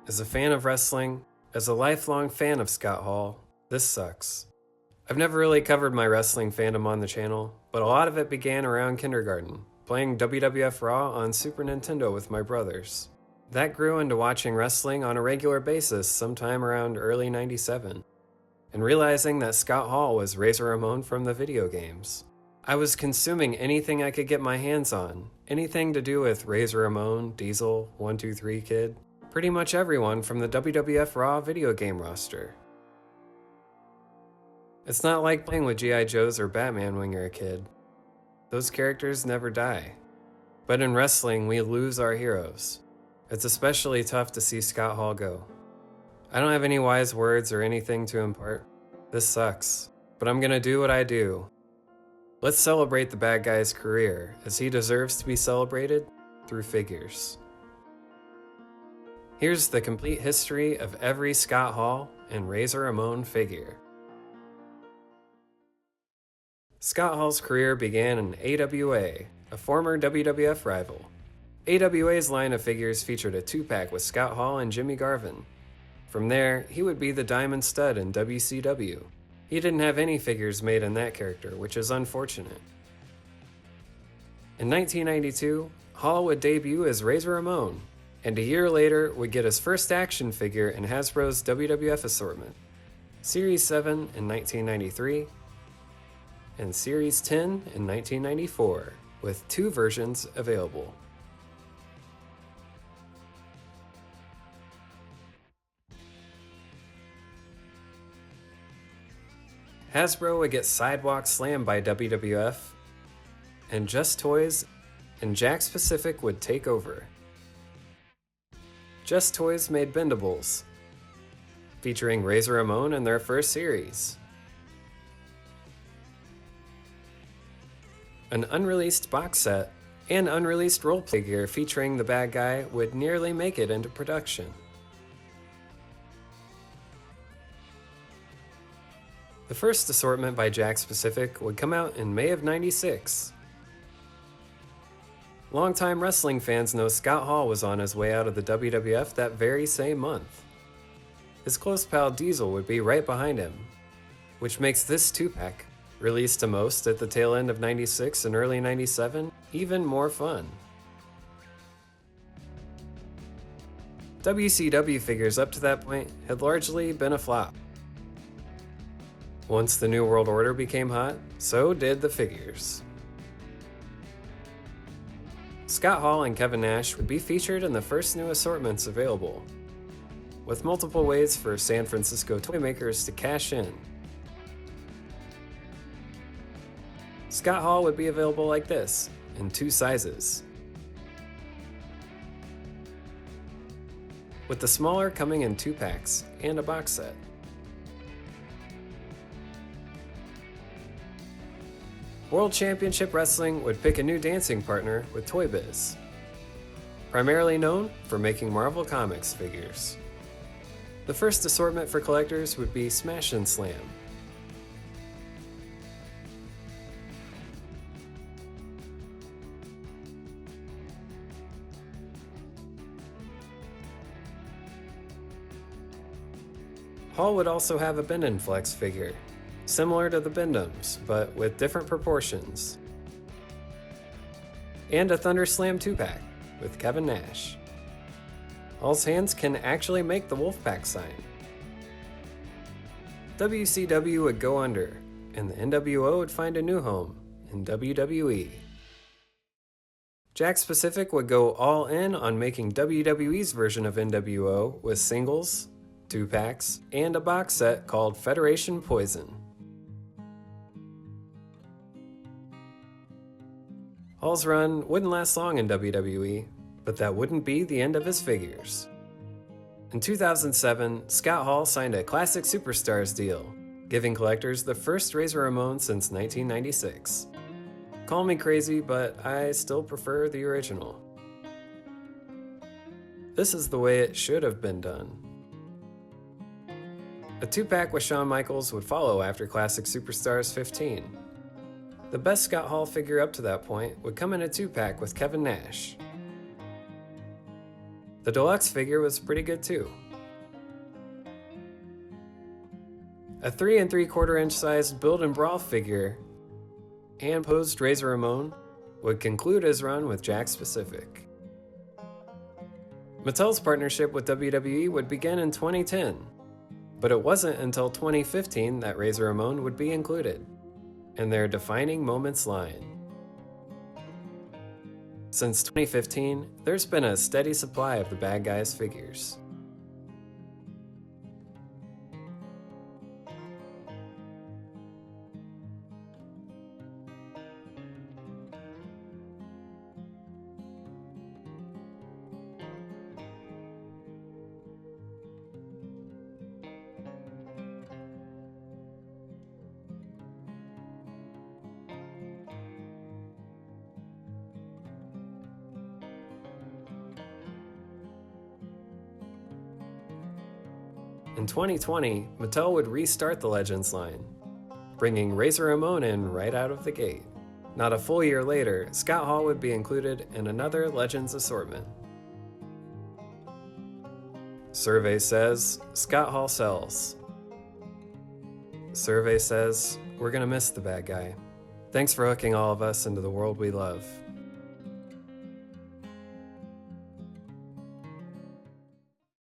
As a fan of wrestling, as a lifelong fan of Scott Hall, this sucks. I've never really covered my wrestling fandom on the channel, but a lot of it began around kindergarten, playing WWF Raw on Super Nintendo with my brothers. That grew into watching wrestling on a regular basis sometime around early '97, and realizing that Scott Hall was Razor Ramon from the video games. I was consuming anything I could get my hands on, anything to do with Razor Ramon, Diesel, 123 Kid, pretty much everyone from the WWF Raw video game roster. It's not like playing with G.I. Joes or Batman when you're a kid. Those characters never die. But in wrestling, we lose our heroes. It's especially tough to see Scott Hall go. I don't have any wise words or anything to impart. This sucks, but I'm gonna do what I do. Let's celebrate the bad guy's career, as he deserves to be celebrated through figures. Here's the complete history of every Scott Hall and Razor Ramon figure. Scott Hall's career began in AWA, a former WWF rival. AWA's line of figures featured a 2-pack with Scott Hall and Jimmy Garvin. From there, he would be the Diamond Stud in WCW. He didn't have any figures made in that character, which is unfortunate. In 1992, Hall would debut as Razor Ramon, and a year later would get his first action figure in Hasbro's WWF assortment, Series 7 in 1993, and Series 10 in 1994, with 2 versions available. Hasbro would get sidewalk slammed by WWF, and Just Toys and Jakk Pacific would take over. Just Toys made Bendables, featuring Razor Ramon in their first series. An unreleased box set and unreleased role figure featuring the bad guy would nearly make it into production. The first assortment by Jakk Pacific would come out in May of '96. Longtime wrestling fans know Scott Hall was on his way out of the WWF that very same month. His close pal Diesel would be right behind him, which makes this 2-pack, released to most at the tail end of '96 and early '97, even more fun. WCW figures up to that point had largely been a flop. Once the New World Order became hot, so did the figures. Scott Hall and Kevin Nash would be featured in the first new assortments available, with multiple ways for San Francisco toy makers to cash in. Scott Hall would be available like this, in 2 sizes, with the smaller coming in 2-packs and a box set. World Championship Wrestling would pick a new dancing partner with Toy Biz, primarily known for making Marvel Comics figures. The first assortment for collectors would be Smash and Slam. Hall would also have a Bend and Flex figure, similar to the Bendoms, but with different proportions. And a Thunder Slam 2-pack with Kevin Nash. Hall's hands can actually make the Wolfpack sign. WCW would go under, and the NWO would find a new home in WWE. Jakk Pacific would go all in on making WWE's version of NWO with singles, 2-packs, and a box set called Federation Poison. Hall's run wouldn't last long in WWE, but that wouldn't be the end of his figures. In 2007, Scott Hall signed a Classic Superstars deal, giving collectors the first Razor Ramon since 1996. Call me crazy, but I still prefer the original. This is the way it should have been done. A 2-pack with Shawn Michaels would follow after Classic Superstars 15. The best Scott Hall figure up to that point would come in a 2-pack with Kevin Nash. The deluxe figure was pretty good too. A 3 3/4 inch sized Build and Brawl figure, hand-posed Razor Ramon, would conclude his run with Jakk Pacific. Mattel's partnership with WWE would begin in 2010, but it wasn't until 2015 that Razor Ramon would be included in their Defining Moments line. Since 2015, there's been a steady supply of the bad guys figures. In 2020, Mattel would restart the Legends line, bringing Razor Ramon in right out of the gate. Not a full year later, Scott Hall would be included in another Legends assortment. Survey says, Scott Hall sells. Survey says, we're gonna miss the bad guy. Thanks for hooking all of us into the world we love.